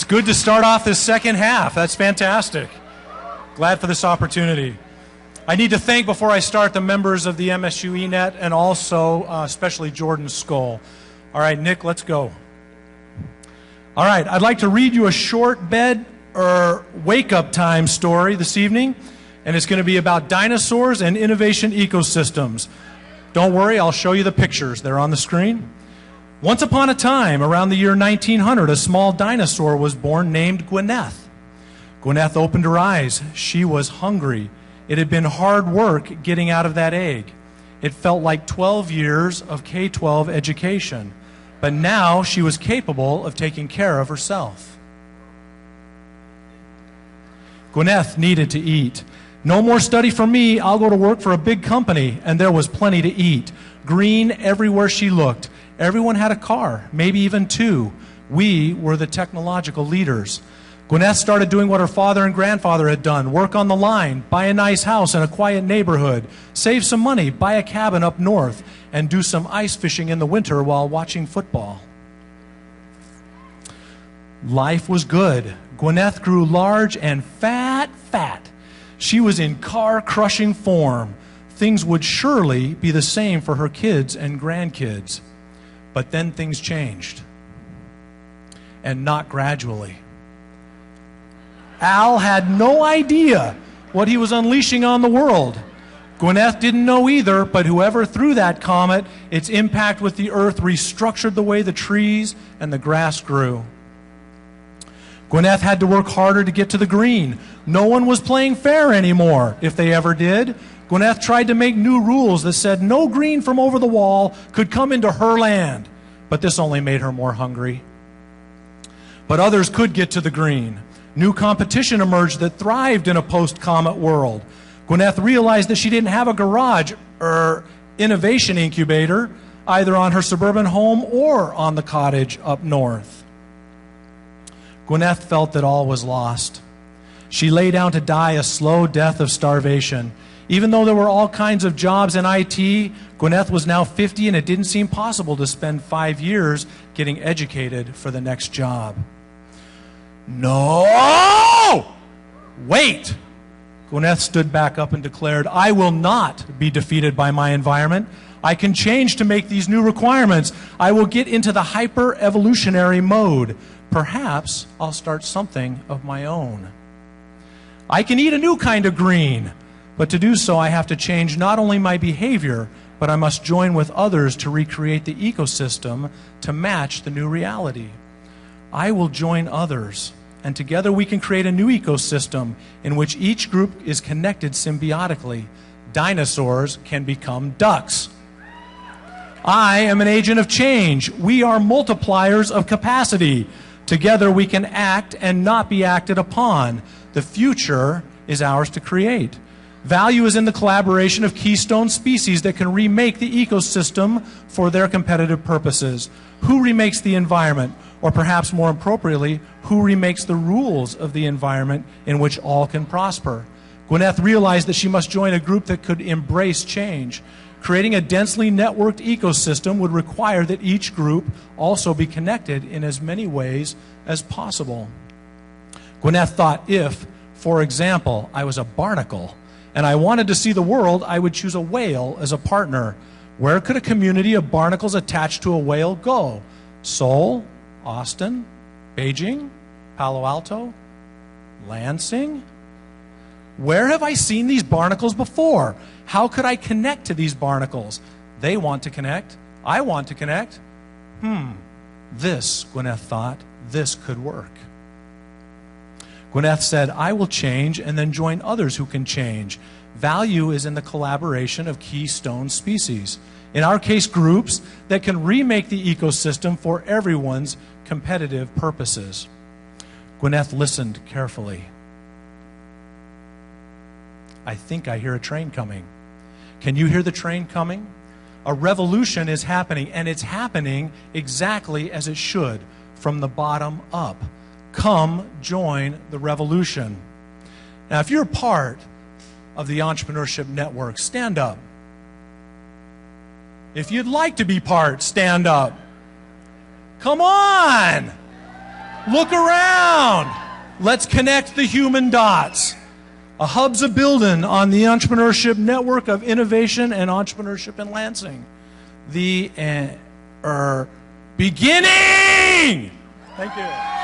good to start off this second half. That's fantastic. Glad for this opportunity. I need to thank, before I start, the members of the msuENet and also especially Jordan Skoll. All right, Nick, let's go. All right, I'd like to read you a short bed or wake-up time story this evening, and it's going to be about dinosaurs and innovation ecosystems. Don't worry, I'll show you the pictures. They're on the screen. Once upon a time, around the year 1900, a small dinosaur was born named Gwyneth. Gwyneth opened her eyes. She was hungry. It had been hard work getting out of that egg. It felt like 12 years of K-12 education. But now she was capable of taking care of herself. Gwyneth needed to eat. No more study for me. I'll go to work for a big company. And there was plenty to eat. Green everywhere she looked. Everyone had a car, maybe even two. We were the technological leaders. Gwyneth started doing what her father and grandfather had done. Work on the line, buy a nice house in a quiet neighborhood, save some money, buy a cabin up north, and do some ice fishing in the winter while watching football. Life was good. Gwyneth grew large and fat. She was in car-crushing form. Things would surely be the same for her kids and grandkids. But then things changed. And not gradually. Al had no idea what he was unleashing on the world. Gwyneth didn't know either, but whoever threw that comet, its impact with the earth restructured the way the trees and the grass grew. Gwyneth had to work harder to get to the green. No one was playing fair anymore, if they ever did. Gwyneth tried to make new rules that said no green from over the wall could come into her land. But this only made her more hungry. But others could get to the green. New competition emerged that thrived in a post-comet world. Gwyneth realized that she didn't have a garage or innovation incubator, either on her suburban home or on the cottage up north. Gwyneth felt that all was lost. She lay down to die a slow death of starvation. Even though there were all kinds of jobs in IT, Gwyneth was now 50 and it didn't seem possible to spend 5 years getting educated for the next job. No! Wait! Gwyneth stood back up and declared, I will not be defeated by my environment. I can change to make these new requirements. I will get into the hyper-evolutionary mode. Perhaps I'll start something of my own. I can eat a new kind of green. But to do so, I have to change not only my behavior, but I must join with others to recreate the ecosystem to match the new reality. I will join others, and together we can create a new ecosystem in which each group is connected symbiotically. Dinosaurs can become ducks. I am an agent of change. We are multipliers of capacity. Together we can act and not be acted upon. The future is ours to create. Value is in the collaboration of keystone species that can remake the ecosystem for their competitive purposes. Who remakes the environment? Or perhaps more appropriately, who remakes the rules of the environment in which all can prosper? Gwyneth realized that she must join a group that could embrace change. Creating a densely networked ecosystem would require that each group also be connected in as many ways as possible. Gwyneth thought if, for example, I was a barnacle, and I wanted to see the world, I would choose a whale as a partner. Where could a community of barnacles attached to a whale go? Seoul, Austin, Beijing, Palo Alto, Lansing? Where have I seen these barnacles before? How could I connect to these barnacles? They want to connect. I want to connect. This, Gwyneth thought, this could work. Gwyneth said, I will change and then join others who can change. Value is in the collaboration of keystone species. In our case, groups that can remake the ecosystem for everyone's competitive purposes. Gwyneth listened carefully. I think I hear a train coming. Can you hear the train coming? A revolution is happening, and it's happening exactly as it should, from the bottom up. Come join the revolution. Now, if you're part of the Entrepreneurship Network, stand up. If you'd like to be part, stand up. Come on! Look around. Let's connect the human dots. A hub's a building on the entrepreneurship network of innovation and entrepreneurship in Lansing. The beginning. Thank you.